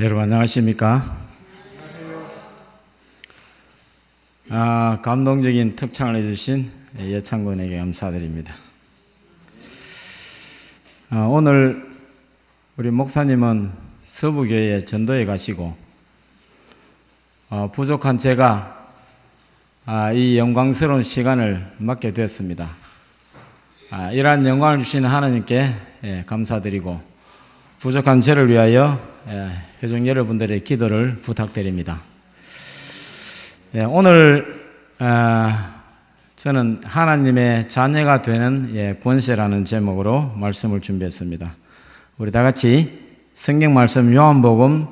여러분 안녕하십니까? 감동적인 특창을 해주신 예창군에게 감사드립니다. 오늘 우리 목사님은 서부교회 전도에 가시고 부족한 제가 이 영광스러운 시간을 맡게 되었습니다. 이러한 영광을 주신 하나님께 감사드리고 부족한 저를 위하여 회중 여러분들의 기도를 부탁드립니다. 오늘 저는 하나님의 자녀가 되는 권세라는 제목으로 말씀을 준비했습니다. 우리 다 같이 성경 말씀 요한복음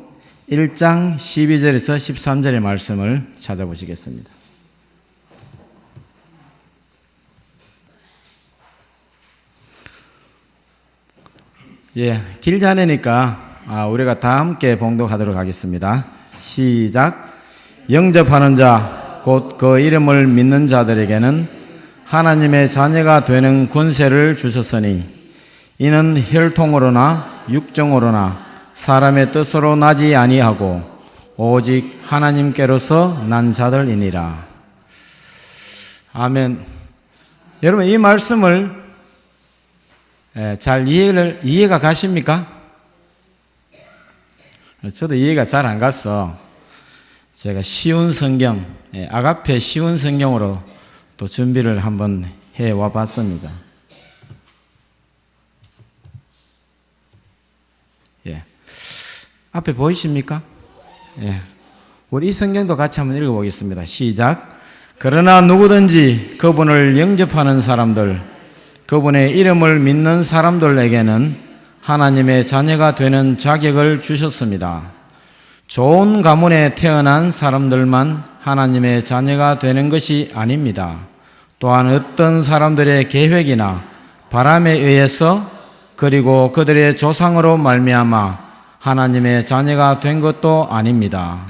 1장 12절에서 13절의 말씀을 찾아보시겠습니다. 길지 않으니까 우리가 다 함께 봉독하도록 하겠습니다. 시작. 영접하는 자, 곧 그 이름을 믿는 자들에게는 하나님의 자녀가 되는 권세를 주셨으니 이는 혈통으로나 육정으로나 사람의 뜻으로 나지 아니하고 오직 하나님께로서 난 자들이니라. 아멘. 여러분 이 말씀을 잘 이해가 가십니까? 저도 이해가 잘 안 갔어. 제가 쉬운 성경, 아가페 쉬운 성경으로 또 준비를 한번 해와 봤습니다. 앞에 보이십니까? 우리 이 성경도 같이 한번 읽어보겠습니다. 시작. 그러나 누구든지 그분을 영접하는 사람들, 그분의 이름을 믿는 사람들에게는 하나님의 자녀가 되는 자격을 주셨습니다. 좋은 가문에 태어난 사람들만 하나님의 자녀가 되는 것이 아닙니다. 또한 어떤 사람들의 계획이나 바람에 의해서 그리고 그들의 조상으로 말미암아 하나님의 자녀가 된 것도 아닙니다.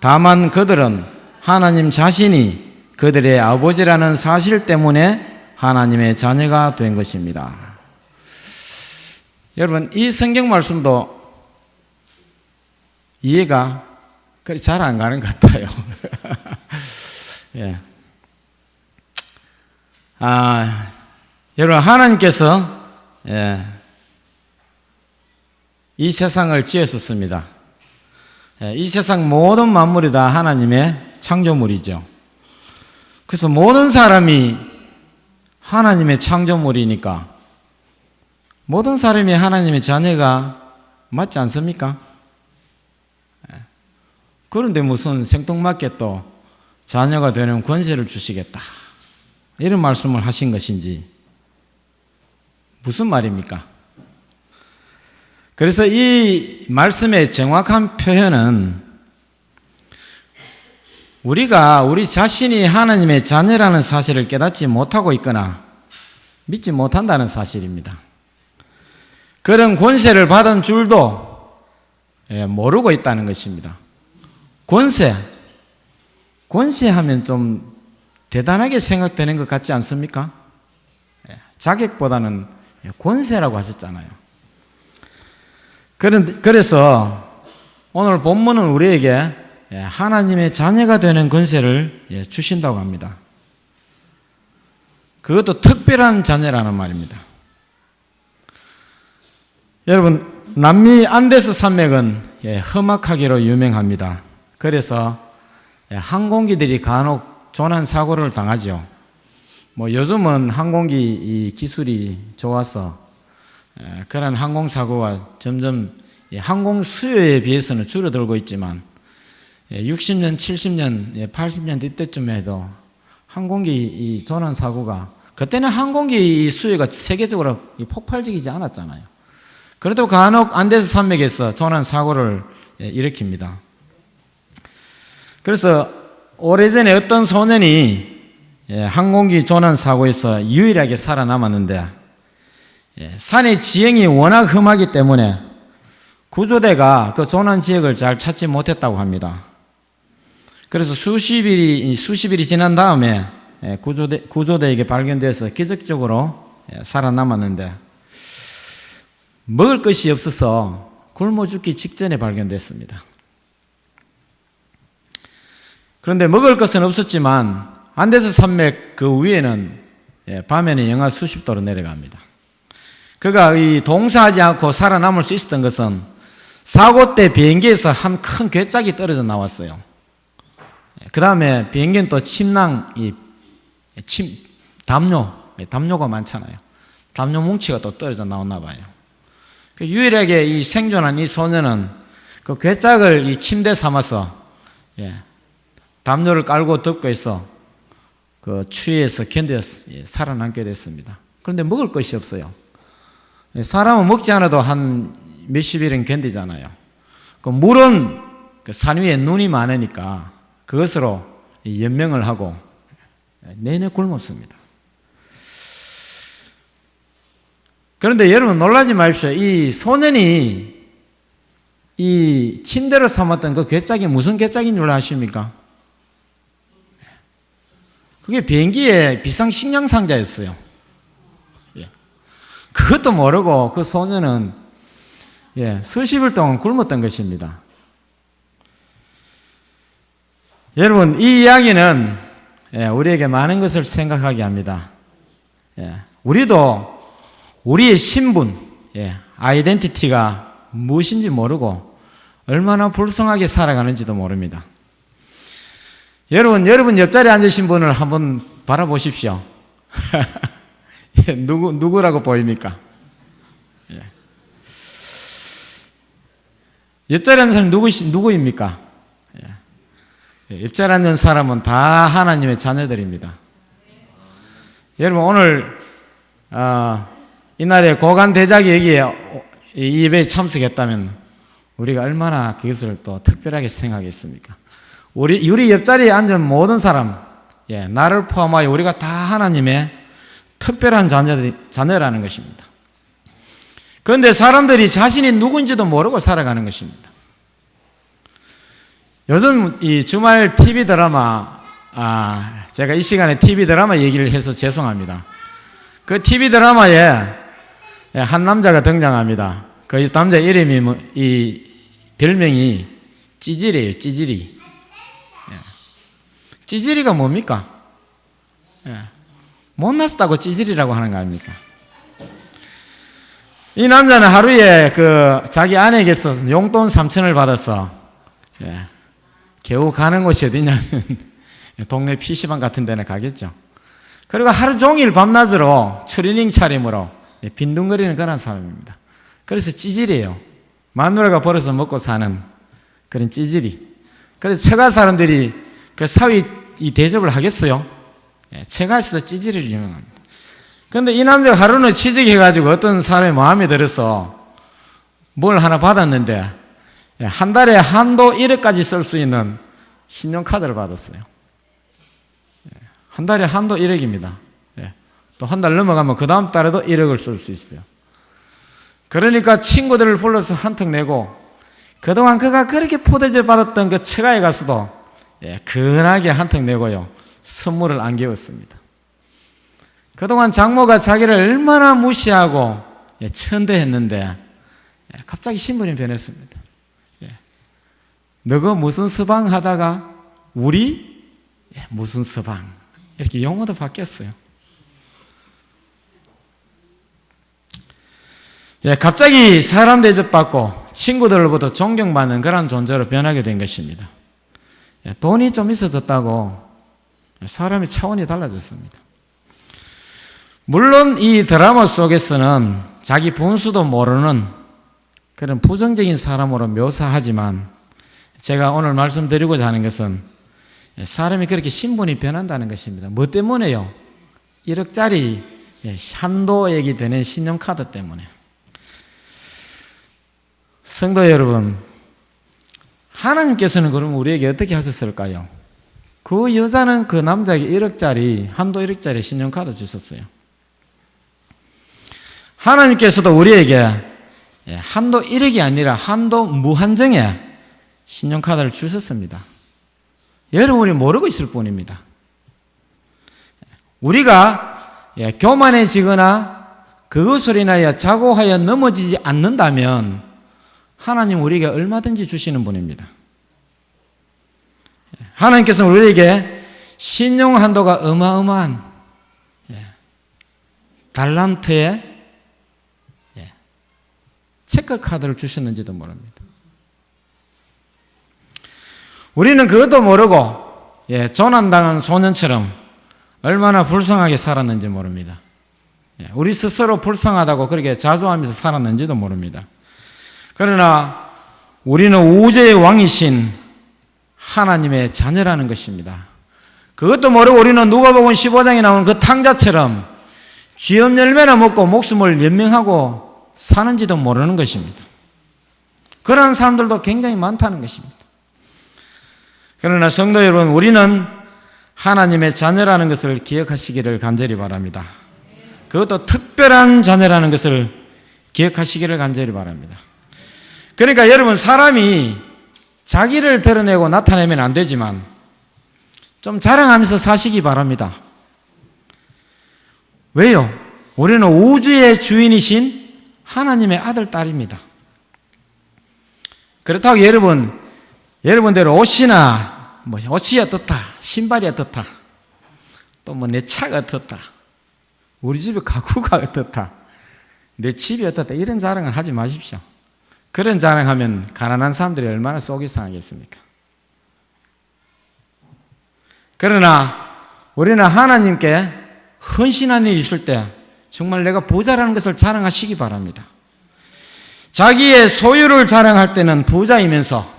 다만 그들은 하나님 자신이 그들의 아버지라는 사실 때문에 하나님의 자녀가 된 것입니다. 여러분 이 성경 말씀도 이해가 그리 잘 안 가는 것 같아요. 여러분 하나님께서 이 세상을 지으셨습니다. 이 세상 모든 만물이 다 하나님의 창조물이죠. 그래서 모든 사람이 하나님의 창조물이니까 모든 사람이 하나님의 자녀가 맞지 않습니까? 그런데 무슨 생뚱맞게 또 자녀가 되는 권세를 주시겠다 이런 말씀을 하신 것인지 무슨 말입니까? 그래서 이 말씀의 정확한 표현은 우리가 우리 자신이 하나님의 자녀라는 사실을 깨닫지 못하고 있거나 믿지 못한다는 사실입니다. 그런 권세를 받은 줄도 모르고 있다는 것입니다. 권세하면 좀 대단하게 생각되는 것 같지 않습니까? 자격보다는 권세라고 하셨잖아요. 그래서 오늘 본문은 우리에게 하나님의 자녀가 되는 권세를 주신다고 합니다. 그것도 특별한 자녀라는 말입니다. 여러분 남미 안데스 산맥은 험악하기로 유명합니다. 그래서 항공기들이 간혹 조난사고를 당하죠. 요즘은 항공기 기술이 좋아서 그런 항공사고가 점점 항공 수요에 비해서는 줄어들고 있지만 60년, 70년, 80년 이때쯤에 해도 항공기 조난사고가 그때는 항공기 수요가 세계적으로 폭발적이지 않았잖아요. 그래도 간혹 안데스 산맥에서 조난사고를 일으킵니다. 그래서 오래전에 어떤 소년이 항공기 조난사고에서 유일하게 살아남았는데 산의 지형이 워낙 험하기 때문에 구조대가 그 조난 지역을 잘 찾지 못했다고 합니다. 그래서 수십 일이 지난 다음에 구조대에게 발견돼서 기적적으로 살아남았는데 먹을 것이 없어서 굶어 죽기 직전에 발견됐습니다. 그런데 먹을 것은 없었지만 안데스 산맥 그 위에는 밤에는 영하 수십 도로 내려갑니다. 그가 이 동사하지 않고 살아남을 수 있었던 것은 사고 때 비행기에서 한 큰 괴짝이 떨어져 나왔어요. 그 다음에 비행기는 또 담요가 많잖아요. 담요 뭉치가 또 떨어져 나왔나 봐요. 유일하게 이 생존한 이 소년은 그 괴짝을 이 침대 삼아서 담요를 깔고 덮고 있어 그 추위에서 견뎌 살아남게 됐습니다. 그런데 먹을 것이 없어요. 사람은 먹지 않아도 한 몇십 일은 견디잖아요. 그 물은 그 산 위에 눈이 많으니까 그것으로 연명을 하고 내내 굶었습니다. 그런데 여러분 놀라지 마십시오. 이 소년이 이 침대로 삼았던 그 괴짝이 무슨 괴짝인 줄 아십니까? 그게 비행기의 비상 식량 상자였어요. 그것도 모르고 그 소년은 수십일 동안 굶었던 것입니다. 여러분 이 이야기는 우리에게 많은 것을 생각하게 합니다. 우리도 우리의 신분, 아이덴티티가 무엇인지 모르고 얼마나 불쌍하게 살아가는지도 모릅니다. 여러분 옆자리에 앉으신 분을 한번 바라보십시오. 누구라고 보입니까? 옆자리에 앉은 사람이 누구입니까? 옆자리에 앉은 사람은 다 하나님의 자녀들입니다. 여러분 오늘 이날에 고관 대작이 여기에 이 예배에 참석했다면 우리가 얼마나 그것을 또 특별하게 생각했습니까? 우리 옆자리에 앉은 모든 사람, 나를 포함하여 우리가 다 하나님의 특별한 자녀라는 것입니다. 그런데 사람들이 자신이 누군지도 모르고 살아가는 것입니다. 요즘 이 주말 TV 드라마, 제가 이 시간에 TV 드라마 얘기를 해서 죄송합니다. 그 TV 드라마에 한 남자가 등장합니다. 그 남자 이름이 이 별명이 찌질이에요. 찌질이. 찌질이가 뭡니까? 못났다고 찌질이라고 하는 거 아닙니까? 이 남자는 하루에 그 자기 아내에게서 용돈 3,000을 받아서 겨우 가는 곳이 어디냐면 동네 PC방 같은 데는 가겠죠. 그리고 하루 종일 밤낮으로 추리닝 차림으로 빈둥거리는 그런 사람입니다. 그래서 찌질이에요. 마누라가 벌어서 먹고 사는 그런 찌질이. 그래서 처가 사람들이 그 사위 이 대접을 하겠어요? 처가에서 찌질이 유명합니다. 그런데 이 남자가 하루는 취직해가지고 어떤 사람이 마음에 들어서 뭘 하나 받았는데 한 달에 한도 1억까지 쓸 수 있는 신용카드를 받았어요. 한 달에 한도 1억입니다. 또 한 달 넘어가면 그 다음 달에도 1억을 쓸 수 있어요. 그러니까 친구들을 불러서 한턱 내고 그동안 그가 그렇게 포대접 받았던 그 처가에 가서도 근하게 한턱 내고요. 선물을 안겨왔습니다. 그동안 장모가 자기를 얼마나 무시하고 천대했는데 갑자기 신분이 변했습니다. 너가 무슨 서방 하다가 우리 무슨 서방 이렇게 용어도 바뀌었어요. 갑자기 사람 대접받고 친구들로부터 존경받는 그런 존재로 변하게 된 것입니다. 돈이 좀 있어졌다고 사람의 차원이 달라졌습니다. 물론 이 드라마 속에서는 자기 분수도 모르는 그런 부정적인 사람으로 묘사하지만 제가 오늘 말씀드리고자 하는 것은 사람이 그렇게 신분이 변한다는 것입니다. 뭐 때문에요? 1억짜리 한도액이 되는 신용카드 때문에. 성도 여러분, 하나님께서는 그러면 우리에게 어떻게 하셨을까요? 그 여자는 그 남자에게 1억짜리, 한도 1억짜리 신용카드 주셨어요. 하나님께서도 우리에게 한도 1억이 아니라 한도 무한정의 신용카드를 주셨습니다. 여러분이 모르고 있을 뿐입니다. 우리가 교만해지거나 그것으로 인하여 자고하여 넘어지지 않는다면 하나님 우리에게 얼마든지 주시는 분입니다. 하나님께서는 우리에게 신용 한도가 어마어마한 달란트의 체크카드를 주셨는지도 모릅니다. 우리는 그것도 모르고 조난당한 소년처럼 얼마나 불쌍하게 살았는지 모릅니다. 우리 스스로 불쌍하다고 그렇게 자조하면서 살았는지도 모릅니다. 그러나 우리는 우주의 왕이신 하나님의 자녀라는 것입니다. 그것도 모르고 우리는 누가복음 15장에 나온 그 탕자처럼 쥐염 열매나 먹고 목숨을 연명하고 사는지도 모르는 것입니다. 그런 사람들도 굉장히 많다는 것입니다. 그러나 성도 여러분, 우리는 하나님의 자녀라는 것을 기억하시기를 간절히 바랍니다. 그것도 특별한 자녀라는 것을 기억하시기를 간절히 바랍니다. 그러니까 여러분, 사람이 자기를 드러내고 나타내면 안 되지만 좀 자랑하면서 사시기 바랍니다. 왜요? 우리는 우주의 주인이신 하나님의 아들, 딸입니다. 그렇다고 여러분대로 옷이나 옷이 어떻다, 신발이 어떻다, 또 내 차가 어떻다, 우리 집의 가구가 어떻다, 내 집이 어떻다, 이런 자랑을 하지 마십시오. 그런 자랑하면 가난한 사람들이 얼마나 속이 상하겠습니까? 그러나 우리는 하나님께 헌신한 일이 있을 때 정말 내가 부자라는 것을 자랑하시기 바랍니다. 자기의 소유를 자랑할 때는 부자이면서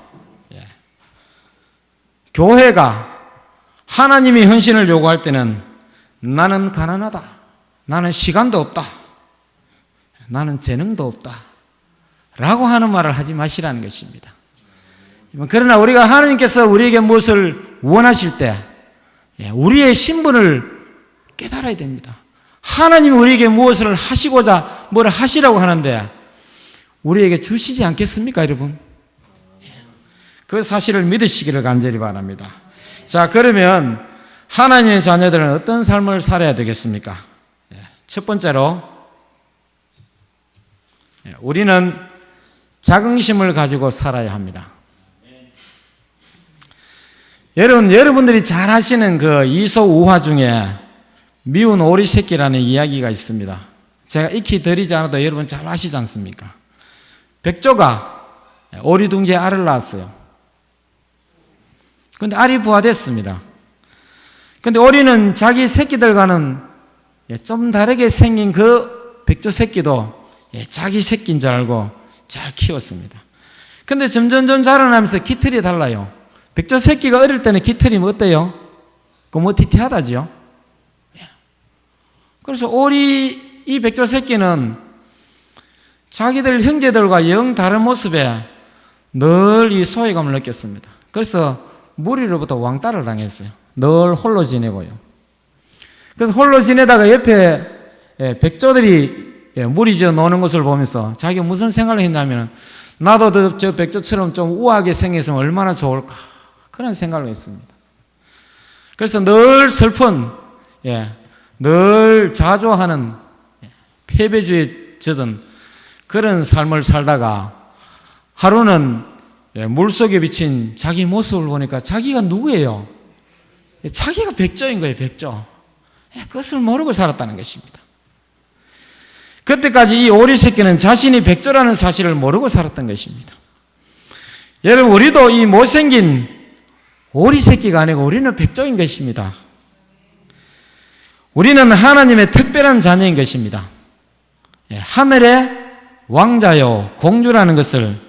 교회가 하나님이 헌신을 요구할 때는 나는 가난하다, 나는 시간도 없다, 나는 재능도 없다 라고 하는 말을 하지 마시라는 것입니다. 그러나 우리가 하나님께서 우리에게 무엇을 원하실 때 우리의 신분을 깨달아야 됩니다. 하나님이 우리에게 무엇을 하시고자 뭘 하시라고 하는데 우리에게 주시지 않겠습니까, 여러분? 그 사실을 믿으시기를 간절히 바랍니다. 자, 그러면 하나님의 자녀들은 어떤 삶을 살아야 되겠습니까? 첫 번째로 우리는 자긍심을 가지고 살아야 합니다. 여러분들이 잘 아시는 그 이소우화 중에 미운 오리 새끼라는 이야기가 있습니다. 제가 익히 드리지 않아도 여러분 잘 아시지 않습니까? 백조가 오리 둥지에 알을 낳았어요. 근데 알이 부화됐습니다. 근데 오리는 자기 새끼들과는 좀 다르게 생긴 그 백조 새끼도 자기 새끼인 줄 알고 잘 키웠습니다. 근데 점점점 자라나면서 깃털이 달라요. 백조 새끼가 어릴 때는 깃털이 어때요? 거무튀튀하다죠. 그래서 이 백조 새끼는 자기들 형제들과 영 다른 모습에 늘 이 소외감을 느꼈습니다. 그래서 무리로부터 왕따를 당했어요. 늘 홀로 지내고요. 그래서 홀로 지내다가 옆에 백조들이 무리지어 노는 것을 보면서 자기가 무슨 생각을 했냐면 나도 저 백조처럼 좀 우아하게 생겼으면 얼마나 좋을까 그런 생각을 했습니다. 그래서 늘 슬픈 늘 자조하는 패배주의에 젖은 그런 삶을 살다가 하루는 물속에 비친 자기 모습을 보니까 자기가 누구예요? 자기가 백조인 거예요, 백조. 그것을 모르고 살았다는 것입니다. 그때까지 이 오리 새끼는 자신이 백조라는 사실을 모르고 살았던 것입니다. 여러분, 우리도 이 못생긴 오리 새끼가 아니고 우리는 백조인 것입니다. 우리는 하나님의 특별한 자녀인 것입니다. 하늘의 왕자요 공주라는 것을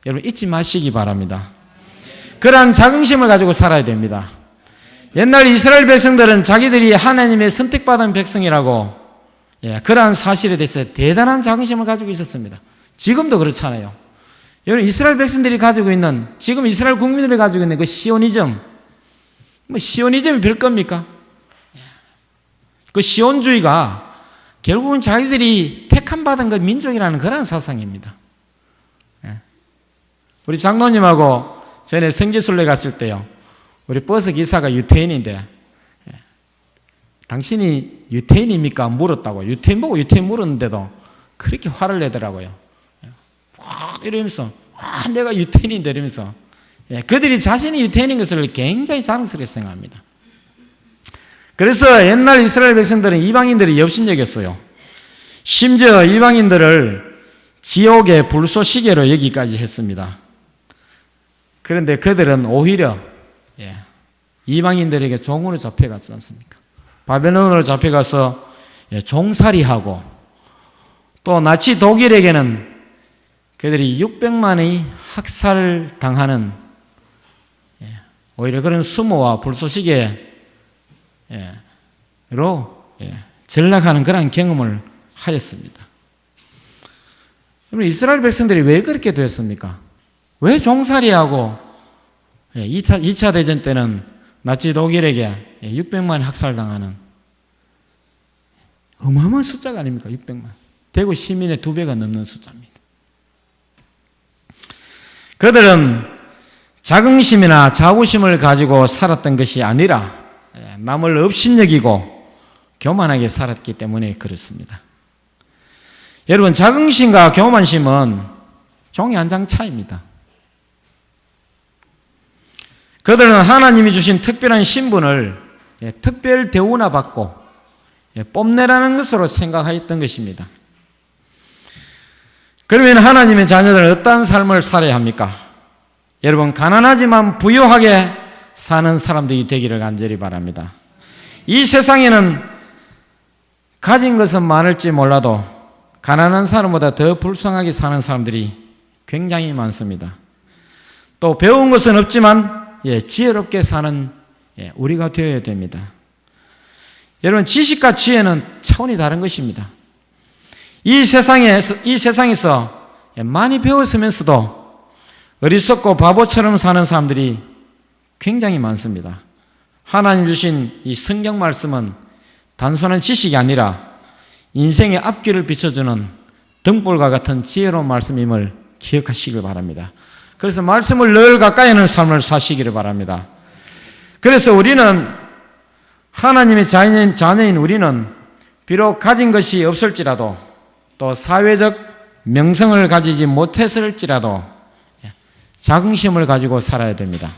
여러분 잊지 마시기 바랍니다. 그러한 자긍심을 가지고 살아야 됩니다. 옛날 이스라엘 백성들은 자기들이 하나님의 선택받은 백성이라고 그러한 사실에 대해서 대단한 자긍심을 가지고 있었습니다. 지금도 그렇잖아요. 여러분, 이스라엘 백성들이 가지고 있는, 지금 이스라엘 국민들이 가지고 있는 그 시오니즘, 시오니즘이 별 겁니까? 그 시온주의가 결국은 자기들이 택함받은 그 민족이라는 그런 사상입니다. 우리 장로님하고 전에 성지순례 갔을 때요, 우리 버스 기사가 유태인인데 당신이 유태인입니까? 물었다고. 유태인 보고 유태인 물었는데도 그렇게 화를 내더라고요. 막 이러면서 내가 유태인인데 이러면서 그들이 자신이 유태인인 것을 굉장히 자랑스럽게 생각합니다. 그래서 옛날 이스라엘 백성들은 이방인들이 엽신여겼어요. 심지어 이방인들을 지옥의 불쏘시개로 여기까지 했습니다. 그런데 그들은 오히려 이방인들에게 종으로 잡혀갔지 않습니까? 바벨론으로 잡혀가서 종살이하고 또 나치 독일에게는 그들이 600만의 학살당하는 오히려 그런 수모와 불쏘시개로 전락하는 그런 경험을 하였습니다. 그럼 이스라엘 백성들이 왜 그렇게 되었습니까? 왜 종살이하고 2차 대전 때는 나치 독일에게 600만 학살당하는 어마어마한 숫자가 아닙니까? 600만. 대구 시민의 2배가 넘는 숫자입니다. 그들은 자긍심이나 자부심을 가지고 살았던 것이 아니라 남을 업신여기고 교만하게 살았기 때문에 그렇습니다. 여러분, 자긍심과 교만심은 종이 한 장 차이입니다. 그들은 하나님이 주신 특별한 신분을 특별 대우나 받고 뽐내라는 것으로 생각하였던 것입니다. 그러면 하나님의 자녀들은 어떠한 삶을 살아야 합니까? 여러분, 가난하지만 부유하게 사는 사람들이 되기를 간절히 바랍니다. 이 세상에는 가진 것은 많을지 몰라도 가난한 사람보다 더 불쌍하게 사는 사람들이 굉장히 많습니다. 또 배운 것은 없지만 지혜롭게 사는 우리가 되어야 됩니다. 여러분, 지식과 지혜는 차원이 다른 것입니다. 이 세상에서 많이 배웠으면서도 어리석고 바보처럼 사는 사람들이 굉장히 많습니다. 하나님 주신 이 성경 말씀은 단순한 지식이 아니라 인생의 앞길을 비춰주는 등불과 같은 지혜로운 말씀임을 기억하시길 바랍니다. 그래서 말씀을 늘 가까이 하는 삶을 사시기를 바랍니다. 그래서 우리는 하나님의 자녀인 우리는 비록 가진 것이 없을지라도 또 사회적 명성을 가지지 못했을지라도 자긍심을 가지고 살아야 됩니다.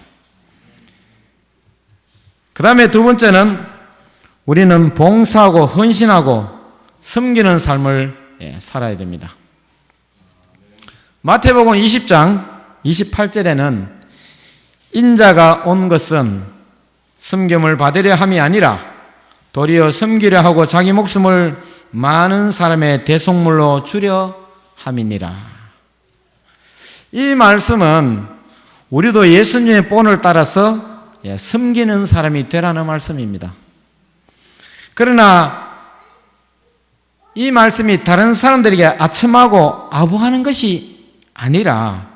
그 다음에 두 번째는 우리는 봉사하고 헌신하고 섬기는 삶을 살아야 됩니다. 마태복음 20장 28절에는 인자가 온 것은 섬김을 받으려 함이 아니라 도리어 섬기려 하고 자기 목숨을 많은 사람의 대속물로 주려 함이니라. 이 말씀은 우리도 예수님의 본을 따라서 섬기는 사람이 되라는 말씀입니다. 그러나 이 말씀이 다른 사람들에게 아첨하고 아부하는 것이 아니라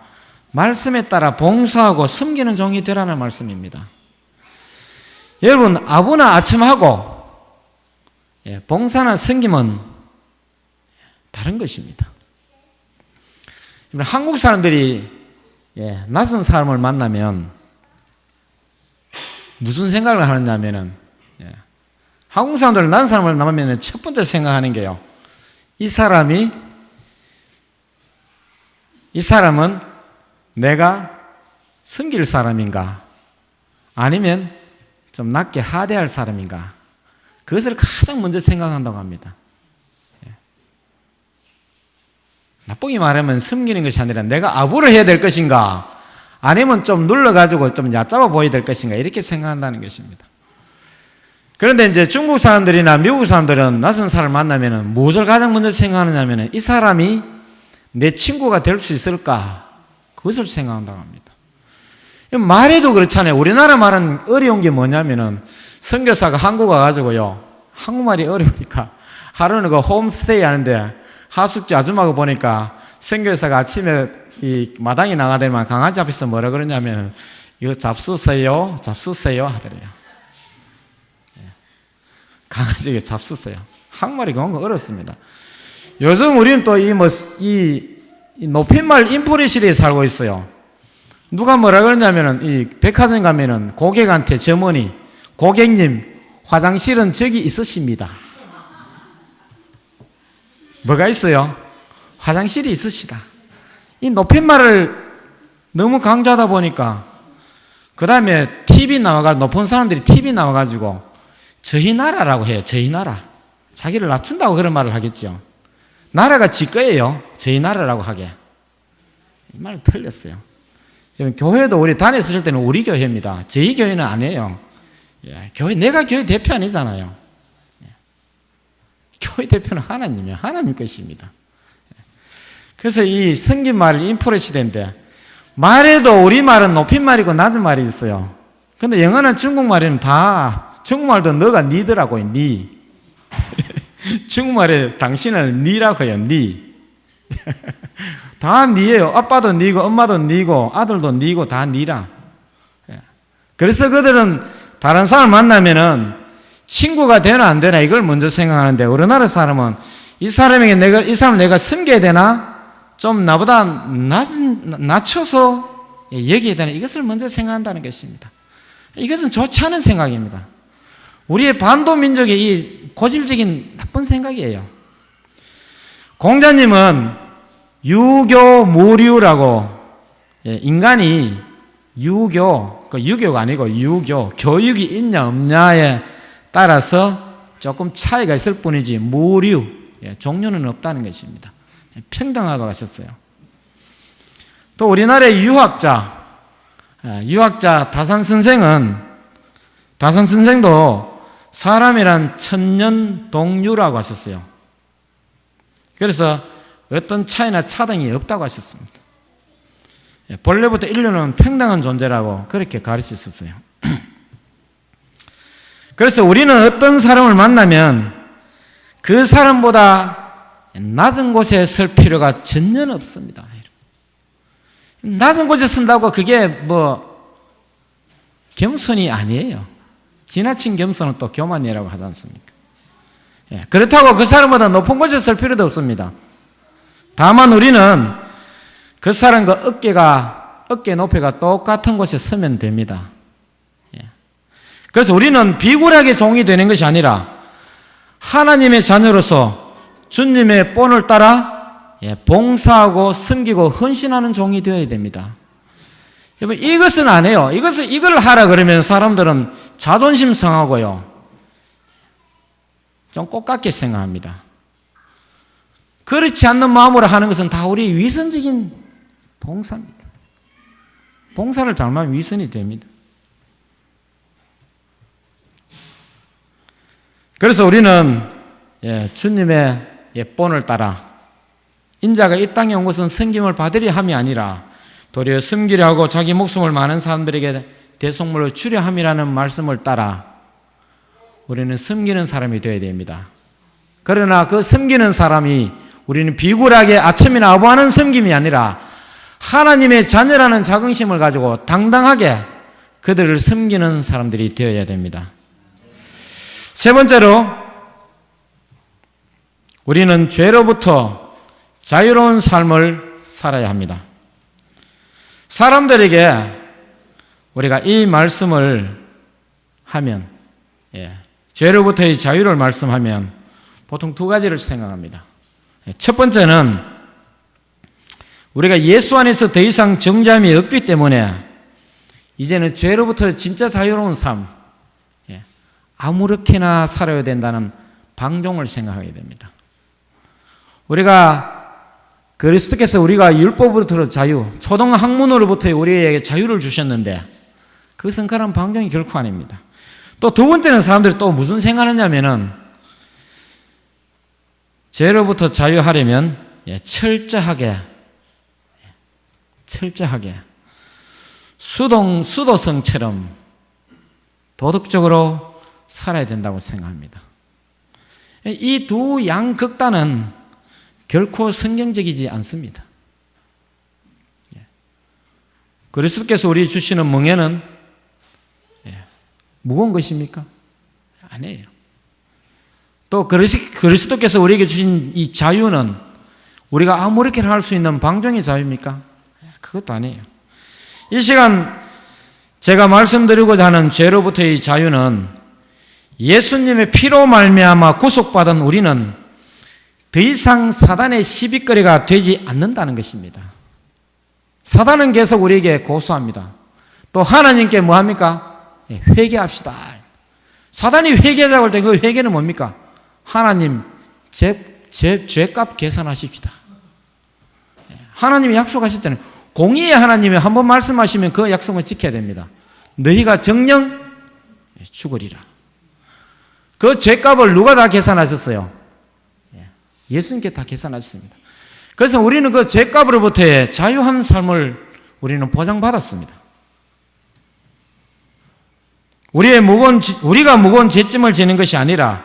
말씀에 따라 봉사하고 섬기는 종이 되라는 말씀입니다. 여러분, 아부나 아첨하고 봉사나 섬김은 다른 것입니다. 한국 사람들이 낯선 사람을 만나면 무슨 생각을 하느냐면은 한국 사람들은 낯선 사람을 만나면 첫 번째 생각하는 게요, 이 사람은 내가 섬길 사람인가 아니면 좀 낮게 하대할 사람인가, 그것을 가장 먼저 생각한다고 합니다. 나쁘게 말하면 섬기는 것이 아니라 내가 아부를 해야 될 것인가 아니면 좀 눌러가지고 좀 얕잡아 보여야 될 것인가, 이렇게 생각한다는 것입니다. 그런데 이제 중국 사람들이나 미국 사람들은 낯선 사람을 만나면 무엇을 가장 먼저 생각하느냐면 이 사람이 내 친구가 될 수 있을까, 그것을 생각한다고 합니다. 말해도 그렇잖아요. 우리나라 말은 어려운 게 뭐냐면은 선교사가 한국 와가지고요, 한국말이 어려우니까 하루는 그 홈스테이 하는데 하숙지 아줌마가 보니까 선교사가 아침에 이 마당에 나가더니만 강아지 앞에서 뭐라 그러냐면 이거 잡수세요 하더래요. 강아지에게 잡수세요. 한국말이 그런 어렵습니다. 요즘 우리는 또 이 높임말 인포리 시대에 살고 있어요. 누가 뭐라 그러냐면은 이 백화점 가면은 고객한테 점원이, 고객님 화장실은 저기 있으십니다. 뭐가 있어요? 화장실이 있으시다. 이 높임말을 너무 강조하다 보니까 그 다음에 TV 나와가지고 높은 사람들이 TV 나와가지고 저희 나라라고 해요. 저희 나라. 자기를 낮춘다고 그런 말을 하겠죠. 나라가 지 거예요. 저희 나라라고 하게. 이 말 틀렸어요. 교회도 우리 다녔을 때는 우리 교회입니다. 저희 교회는 아니에요. 내가 교회 대표 아니잖아요. 교회 대표는 하나님이에요. 하나님 것입니다. 그래서 이 성긴 말이 인프레 시대인데 말에도 우리말은 높임말이고 낮은말이 있어요. 근데 영어는 중국말에는 다 중국말도 너가 니더라고요. 니. 중국말에 당신은 니라고 해요. 니. 다 니예요. 아빠도 니고 엄마도 니고 아들도 니고 다 니라. 그래서 그들은 다른 사람 만나면은 친구가 되나 안 되나 이걸 먼저 생각하는데 우리나라 사람은 이 사람에게 이 사람을 내가 섬겨야 되나? 좀 나보다 낮춰서 얘기해야 되나? 이것을 먼저 생각한다는 것입니다. 이것은 좋지 않은 생각입니다. 우리의 반도 민족의 이 고질적인 나쁜 생각이에요. 공자님은 유교무류라고 인간이 유교가 아니고 유교, 교육이 있냐 없냐에 따라서 조금 차이가 있을 뿐이지 무류, 종류는 없다는 것입니다. 평등하다고 하셨어요. 또 우리나라의 유학자 다산 선생도 사람이란 천년 동류라고 하셨어요. 그래서 어떤 차이나 차등이 없다고 하셨습니다. 본래부터 인류는 평등한 존재라고 그렇게 가르치셨어요. 그래서 우리는 어떤 사람을 만나면 그 사람보다 낮은 곳에 설 필요가 전혀 없습니다. 낮은 곳에 쓴다고 그게 겸손이 아니에요. 지나친 겸손은 또 교만이라고 하지 않습니까? 그렇다고 그 사람보다 높은 곳에 설 필요도 없습니다. 다만 우리는 그 사람과 어깨 높이가 똑같은 곳에 서면 됩니다. 그래서 우리는 비굴하게 종이 되는 것이 아니라 하나님의 자녀로서 주님의 본을 따라 봉사하고 섬기고 헌신하는 종이 되어야 됩니다. 여러분 이것은 안 해요. 이걸 하라 그러면 사람들은 자존심 상하고요. 좀 꽃같게 생각합니다. 그렇지 않는 마음으로 하는 것은 다 우리 위선적인 봉사입니다. 봉사를 잘못하면 위선이 됩니다. 그래서 우리는 주님의 본을 따라 인자가 이 땅에 온 것은 섬김을 받으려 함이 아니라 도리어 섬기려 하고 자기 목숨을 많은 사람들에게 대속물로 주려 함이라는 말씀을 따라 우리는 섬기는 사람이 되어야 됩니다. 그러나 그 섬기는 사람이 우리는 비굴하게 아침이나 아부하는 섬김이 아니라 하나님의 자녀라는 자긍심을 가지고 당당하게 그들을 섬기는 사람들이 되어야 됩니다. 세 번째로 우리는 죄로부터 자유로운 삶을 살아야 합니다. 사람들에게 우리가 이 말씀을 하면 죄로부터의 자유를 말씀하면 보통 두 가지를 생각합니다. 첫 번째는 우리가 예수 안에서 더 이상 정죄함이 없기 때문에 이제는 죄로부터 진짜 자유로운 삶, 아무렇게나 살아야 된다는 방종을 생각하게 됩니다. 우리가 그리스도께서 우리가 율법으로부터 자유, 초등학문으로부터 우리에게 자유를 주셨는데 그것은 그런 방종이 결코 아닙니다. 또 두 번째는 사람들이 또 무슨 생각하냐면은 죄로부터 자유하려면 철저하게 수도성처럼 도덕적으로 살아야 된다고 생각합니다. 이 두 양극단은 결코 성경적이지 않습니다. 그리스도께서 우리 주시는 멍에는 무거운 것입니까? 아니에요. 또 그리스도께서 우리에게 주신 이 자유는 우리가 아무렇게나 할 수 있는 방종의 자유입니까? 그것도 아니에요. 이 시간 제가 말씀드리고자 하는 죄로부터의 자유는 예수님의 피로 말미암아 구속받은 우리는 더 이상 사단의 시비거리가 되지 않는다는 것입니다. 사단은 계속 우리에게 고소합니다. 또 하나님께 뭐 합니까? 회개합시다. 사단이 회개하자고 할 때 그 회개는 뭡니까? 하나님 죄값 계산하십시다. 하나님이 약속하실 때는 공의의 하나님이 한번 말씀하시면 그 약속은 지켜야 됩니다. 너희가 정령 죽으리라. 그 죄값을 누가 다 계산하셨어요? 예수님께 다 계산하셨습니다. 그래서 우리는 그 죄값으로부터의 자유한 삶을 우리는 보장받았습니다. 우리가 무거운 죄짐을 지는 것이 아니라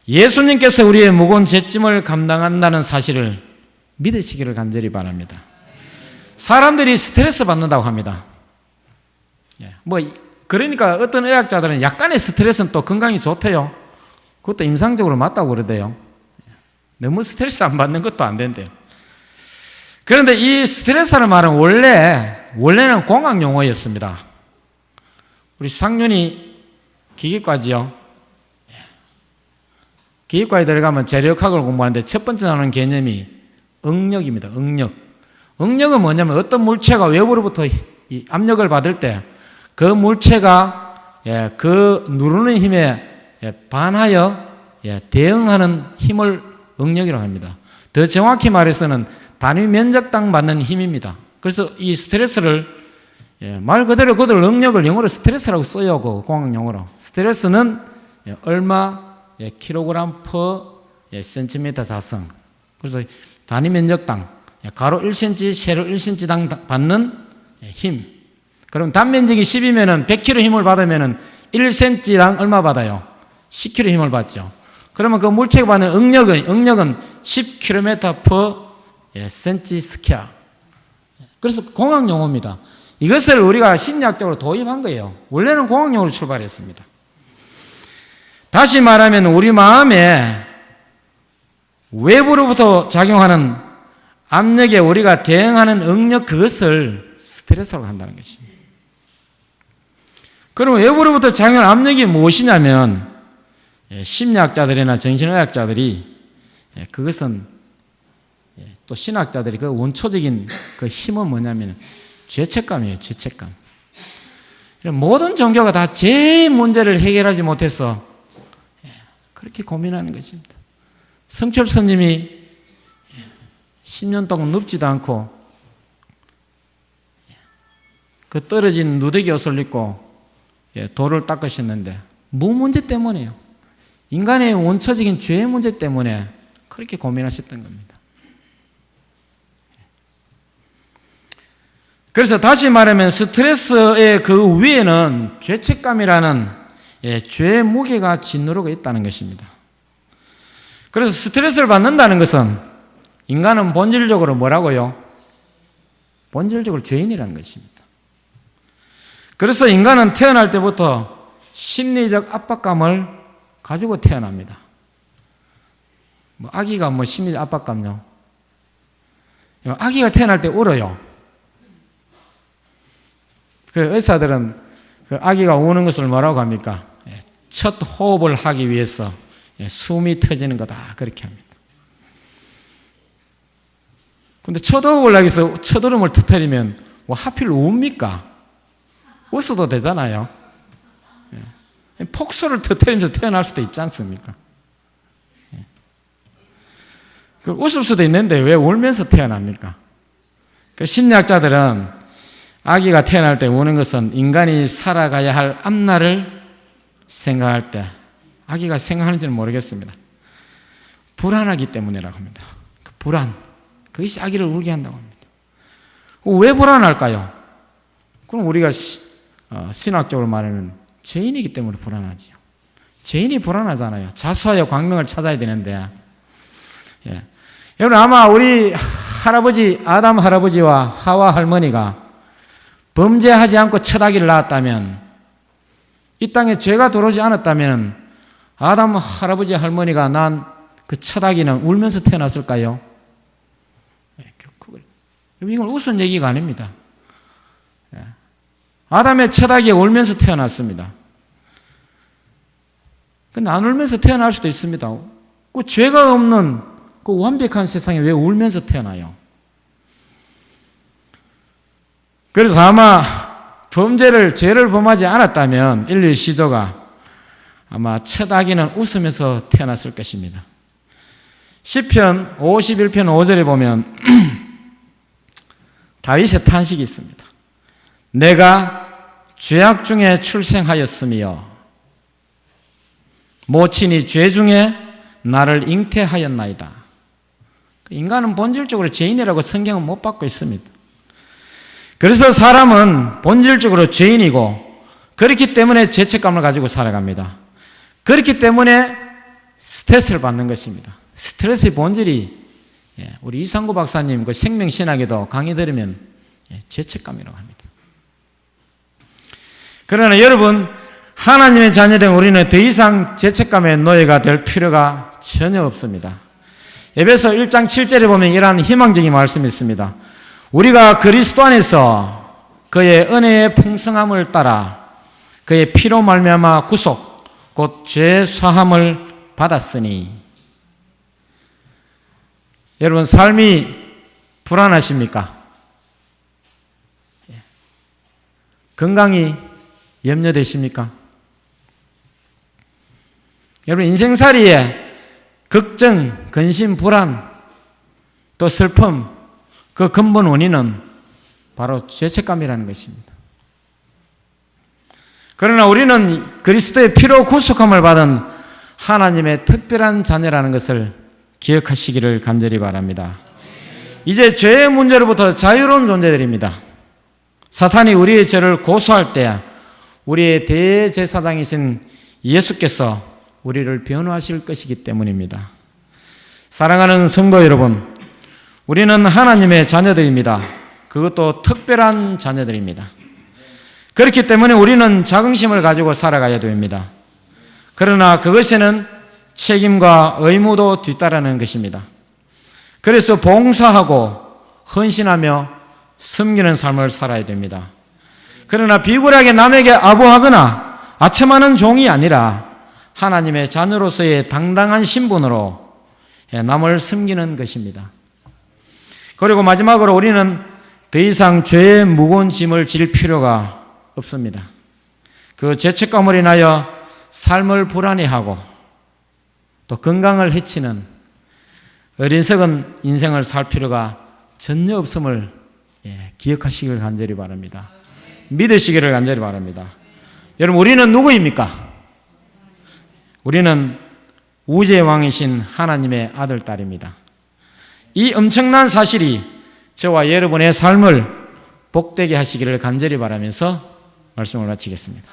예수님께서 우리의 무거운 죄짐을 감당한다는 사실을 믿으시기를 간절히 바랍니다. 사람들이 스트레스 받는다고 합니다. 그러니까 어떤 의학자들은 약간의 스트레스는 또 건강에 좋대요. 그것도 임상적으로 맞다고 그러대요. 너무 스트레스 안 받는 것도 안 된대요. 그런데 이 스트레스라는 말은 원래는 공학 용어였습니다. 우리 상윤이 기계과지요. 기계과에 들어가면 재료학을 공부하는데 첫 번째 나오는 개념이 응력입니다. 응력은 뭐냐면 어떤 물체가 외부로부터 이 압력을 받을 때 그 물체가 그 누르는 힘에 반하여 대응하는 힘을 응력이라고 합니다. 더 정확히 말해서는 단위 면적당 받는 힘입니다. 그래서 이 스트레스를 말 그대로 그들 응력을 영어로 스트레스라고 써요. 그 공학 용어로. 스트레스는 얼마 킬로그램 퍼 센티미터 자성. 그래서 단위 면적당 가로 1cm, 세로 1cm당 받는 힘. 그럼 단면적이 10이면은 100kg 힘을 받으면은 1cm당 얼마 받아요? 10kg 힘을 받죠. 그러면 그 물체가 받는 응력은 10km per cm 스퀘어. 그래서 공학 용어입니다. 이것을 우리가 심리학적으로 도입한 거예요. 원래는 공학 용어로 출발했습니다. 다시 말하면 우리 마음에 외부로부터 작용하는 압력에 우리가 대응하는 응력, 그것을 스트레스라고 한다는 것입니다. 그럼 외부로부터 작용하는 압력이 무엇이냐면 심리학자들이나 정신의학자들이 그것은 또 신학자들이 그 원초적인 그 힘은 뭐냐면 죄책감이에요. 죄책감. 모든 종교가 다 제 문제를 해결하지 못해서 그렇게 고민하는 것입니다. 성철 스님이 10년 동안 눕지도 않고 그 떨어진 누더기 옷을 입고 돌을 닦으셨는데 무 문제 때문에요. 인간의 원초적인 죄의 문제 때문에 그렇게 고민하셨던 겁니다. 그래서 다시 말하면 스트레스의 그 위에는 죄책감이라는 죄의 무게가 짓누르고 있다는 것입니다. 그래서 스트레스를 받는다는 것은 인간은 본질적으로 뭐라고요? 본질적으로 죄인이라는 것입니다. 그래서 인간은 태어날 때부터 심리적 압박감을 가지고 태어납니다. 아기가 심리적 압박감요? 아기가 태어날 때 울어요. 그래서 의사들은 그 아기가 우는 것을 뭐라고 합니까? 첫 호흡을 하기 위해서 숨이 터지는 거다. 그렇게 합니다. 근데 첫 호흡을 하기 위해서 첫 울음을 터뜨리면 하필 웁니까? 웃어도 되잖아요. 폭소를 터뜨리면서 태어날 수도 있지 않습니까? 웃을 수도 있는데 왜 울면서 태어납니까? 심리학자들은 아기가 태어날 때 우는 것은 인간이 살아가야 할 앞날을 생각할 때 아기가 생각하는지는 모르겠습니다. 불안하기 때문이라고 합니다. 그 불안, 그것이 아기를 울게 한다고 합니다. 왜 불안할까요? 그럼 우리가 신학적으로 말하면 죄인이기 때문에 불안하죠. 죄인이 불안하잖아요. 자수하여 광명을 찾아야 되는데. 여러분 아마 우리 할아버지 아담 할아버지와 하와 할머니가 범죄하지 않고 첫 아기를 낳았다면, 이 땅에 죄가 들어오지 않았다면 아담 할아버지 할머니가 낳은 그 첫 아기는 울면서 태어났을까요? 이건 웃은 얘기가 아닙니다. 아담의 첫 아기가 울면서 태어났습니다. 근데 안 울면서 태어날 수도 있습니다. 그 죄가 없는 그 완벽한 세상에 왜 울면서 태어나요? 그래서 아마 죄를 범하지 않았다면 인류의 시조가 아마 첫 아기는 웃으면서 태어났을 것입니다. 시편 51편 5절에 보면 다윗의 탄식이 있습니다. 내가 죄악 중에 출생하였으며 모친이 죄 중에 나를 잉태하였나이다. 인간은 본질적으로 죄인이라고 성경은 못 받고 있습니다. 그래서 사람은 본질적으로 죄인이고 그렇기 때문에 죄책감을 가지고 살아갑니다. 그렇기 때문에 스트레스를 받는 것입니다. 스트레스의 본질이 우리 이상구 박사님 그 생명신학에도 강의 들으면 죄책감이라고 합니다. 그러나 여러분, 하나님의 자녀된 우리는 더 이상 죄책감의 노예가 될 필요가 전혀 없습니다. 에베소 1장 7절에 보면 이러한 희망적인 말씀이 있습니다. 우리가 그리스도 안에서 그의 은혜의 풍성함을 따라 그의 피로 말미암아 구속 곧 죄 사함을 받았으니. 여러분, 삶이 불안하십니까? 건강이 염려되십니까? 여러분, 인생살이에 걱정, 근심, 불안, 또 슬픔, 그 근본 원인은 바로 죄책감이라는 것입니다. 그러나 우리는 그리스도의 피로 구속함을 받은 하나님의 특별한 자녀라는 것을 기억하시기를 간절히 바랍니다. 이제 죄의 문제로부터 자유로운 존재들입니다. 사탄이 우리의 죄를 고소할 때 우리의 대제사장이신 예수께서 우리를 변호하실 것이기 때문입니다. 사랑하는 성도 여러분, 우리는 하나님의 자녀들입니다. 그것도 특별한 자녀들입니다. 그렇기 때문에 우리는 자긍심을 가지고 살아가야 됩니다. 그러나 그것에는 책임과 의무도 뒤따르는 것입니다. 그래서 봉사하고 헌신하며 섬기는 삶을 살아야 됩니다. 그러나 비굴하게 남에게 아부하거나 아첨하는 종이 아니라 하나님의 자녀로서의 당당한 신분으로 남을 섬기는 것입니다. 그리고 마지막으로 우리는 더 이상 죄의 무거운 짐을 질 필요가 없습니다. 그 죄책감으로 인하여 삶을 불안해하고 또 건강을 해치는 어리석은 인생을 살 필요가 전혀 없음을 기억하시길 간절히 바랍니다. 믿으시기를 간절히 바랍니다. 여러분, 우리는 누구입니까? 우리는 우주의 왕이신 하나님의 아들, 딸입니다. 이 엄청난 사실이 저와 여러분의 삶을 복되게 하시기를 간절히 바라면서 말씀을 마치겠습니다.